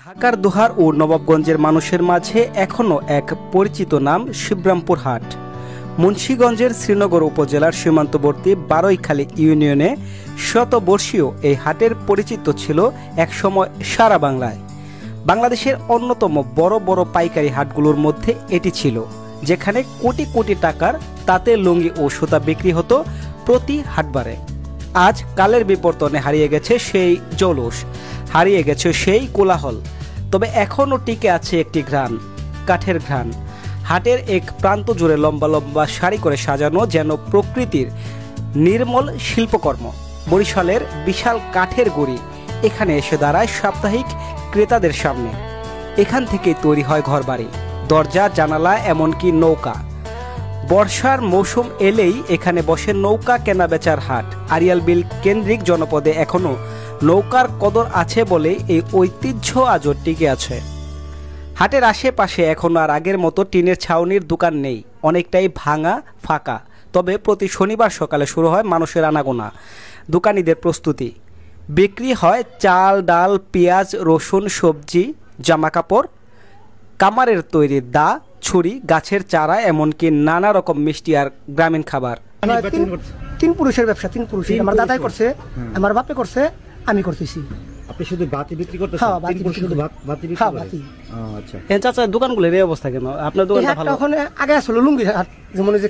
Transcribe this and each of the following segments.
ঢাকার দোহার ও নবাবগঞ্জের মানুষের মাঝে এখনও এক পরিচিত নাম শিবরামপুর হাট। মুন্সিগঞ্জের শ্রীনগর উপজেলার সীমান্তবর্তী বারৈখালী ইউনিয়নে শতবর্ষীয় এই হাটের পরিচিত ছিল একসময় সারা বাংলায়। বাংলাদেশের অন্যতম বড় বড় পাইকারি হাটগুলোর মধ্যে এটি ছিল, যেখানে কোটি কোটি টাকার তাঁতের লুঙ্গি ও সুতা বিক্রি হতো প্রতি হাটবারে। আজ কালের বিবর্তনে হারিয়ে গেছে সেই জৌলুস, হারিয়ে গেছে সেই কোলাহল। তবে এখনও টিকে আছে একটি ঘ্রাণ, কাঠের ঘ্রাণ। হাটের এক প্রান্ত জুড়ে লম্বা লম্বা সারি করে সাজানো যেন প্রকৃতির নির্মল শিল্পকর্ম। বরিশালের বিশাল কাঠের গুঁড়ি এখানে এসে দাঁড়ায় সাপ্তাহিক ক্রেতাদের সামনে। এখান থেকেই তৈরি হয় ঘরবাড়ি, দরজা, জানালা, এমনকি নৌকা। বর্ষার মৌসুম এলেই এখানে বসে নৌকা কেনা বেচার হাট। আড়িয়াল বিল কেন্দ্রিক জনপদে এখনও নৌকার কদর আছে বলে এই ঐতিহ্য আজও টিকে আছে। হাটের আশেপাশে এখন আর আগের মতো টিনের ছাউনির দোকান নেই, অনেকটাই ভাঙা, ফাঁকা। তবে প্রতি শনিবার সকালে শুরু হয় মানুষের আনাগোনা, দোকানিদের প্রস্তুতি। বিক্রি হয় চাল, ডাল, পেঁয়াজ, রসুন, সবজি, জামাকাপড়, কামারের তৈরি দা, ছুরি, গাছের চারা, এমনকি নানা রকম মিষ্টি আর গ্রামীণ খাবার। তিন পুরুষের ব্যবসা, তিন পুরুষ। আমার দাদাই করছে, আমার বাপে করছে, আমি করতেছি। আপনি শুধু বাতি বিক্রি করতেছেন? হ্যাঁ, বাতি শুধু বাতি বিক্রি হ্যাঁ, করেন? বাতি। আচ্ছা। এই চাচা, দোকানগুলোর এই অবস্থা কেন? আপনার দোকানটা ভালো। ওখানে আগে আসলে লুঙ্গির হাট, যেমন যে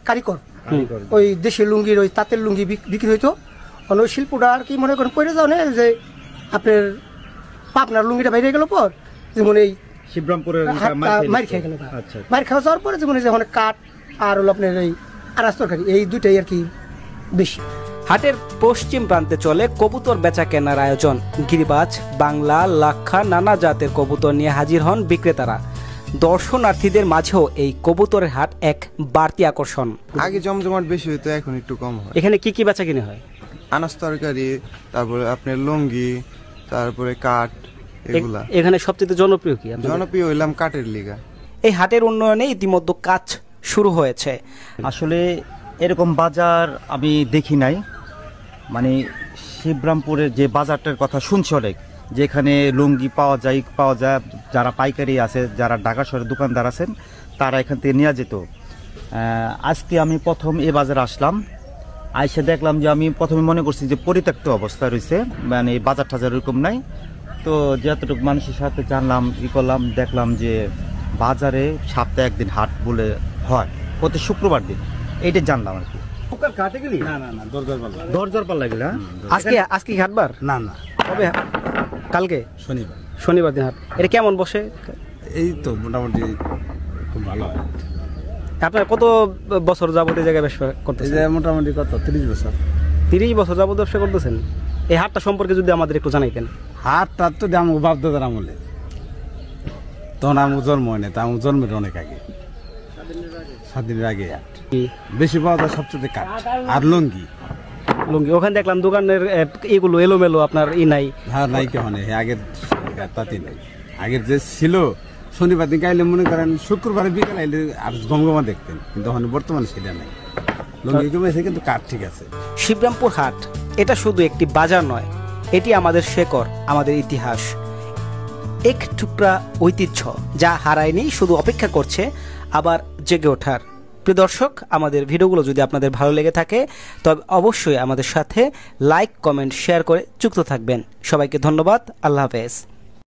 কারিকর, ওই দেশের লুঙ্গির, ওই তাঁতের লুঙ্গি বিক্রি হইতো। ওই শিল্পটা আর কি মনে করেন পড়ে যাও না, যে আপনার পাবনার লুঙ্গিটা বাইরে গেল পর, যেমন এই শিবরামপুরের মার খেয়ে গেল। মার খাওয়া যাওয়ার পরে যেমন যে অনেক কাঠ আর হলো আপনার এই আনাজ তরকারি, এই দুইটাই আর কি বেশি। হাটের পশ্চিম প্রান্তে চলে কবুতর বেচা কেনার আয়োজন। গিরিবাজ, বাংলা, লাক্ষা, নানা জাতের কবুতর নিয়ে হাজির হন বিক্রেতারা। দর্শনার্থীদের মাঝেও এই কবুতরের হাট এক বাড়তি আকর্ষণ। আগে জমজমাট বেশি হইতো, এখন একটু কম হয়। এখানে কি কি বেচা কিনে হয়? আনাজ তরকারি, তারপরে আপনার লুঙ্গি, তারপরে কাঠ, এগুলা। এখানে সবচেয়ে জনপ্রিয় কি? জনপ্রিয় হইলাম কাঠের লিগা। এই হাটের উন্নয়নে ইতিমধ্যে কাজ শুরু হয়েছে। আসলে এরকম বাজার আমি দেখি নাই। মানে শিবরামপুরের যে বাজারটার কথা শুনছি অনেক, যেখানে লুঙ্গি পাওয়া যায়, যারা পাইকারি আছে, যারা ঢাকা শহরের দোকানদার আছেন, তারা এখান থেকে নেওয়া যেত। আজকে আমি প্রথম এ বাজারে আসলাম, আইসে দেখলাম যে আমি প্রথমে মনে করছি যে পরিত্যক্ত অবস্থা রয়েছে, মানে বাজার টাজার এরকম নাই। তো যতটুকু মানুষের সাথে জানলাম, করলাম, দেখলাম যে বাজারে সপ্তাহে একদিন হাট বলে হয়, প্রতি শুক্রবার দিন। এইটা জানলাম আর কি। দরজার পাল্লা গেলে আজকে হাটবার না না, কবে? কালকে শনিবার দিন হাট। এটা কেমন বসে? এই তো মোটামুটি খুব ভালো হয়। আপনার কত বছর যাবত এই জায়গায় ব্যবসা করতেছেন? মোটামুটি কত 30 বছর। 30 বছর যাবত ব্যবসা করতেছেন। এই হাটটা সম্পর্কে যদি আমাদের একটু জানাইতেন। হাটটা তো আমার বাপ দাদার আমলে, তখন আমার জন্ম হয় না, তা আমার জন্মের অনেক আগে, স্বাধীনের আগে হাট বেশি পাওয়া যায়। সবচেয়ে কাঠ আর লুঙ্গি। ওখানে দেখলাম দোকানের এগুলো এলোমেলো, আপনার নাই। হ্যাঁ, নাই কেন আগের তাতে নাই। আগের যে ছিল শনিবার দিন গাইলে মনে করেন শুক্রবারে বিকেল আইলে আর গমগমা দেখতেন, কিন্তু এখন বর্তমানে সেটা নাই। লুঙ্গি কমেছে, কিন্তু কাঠ ঠিক আছে। শিবরামপুর হাট এটা শুধু একটি বাজার নয়, এটি আমাদের শেকড়, আমাদের ইতিহাস, এক টুকরা ঐতিহ্য যা হারায়নি, শুধু অপেক্ষা করছে আবার জেগে ওঠার। প্রিয় দর্শক, আমাদের ভিডিওগুলো যদি আপনাদের ভালো লেগে থাকে তবে অবশ্যই আমাদের সাথে লাইক, কমেন্ট, শেয়ার করে যুক্ত থাকবেন। সবাইকে ধন্যবাদ। আল্লাহ হাফেজ।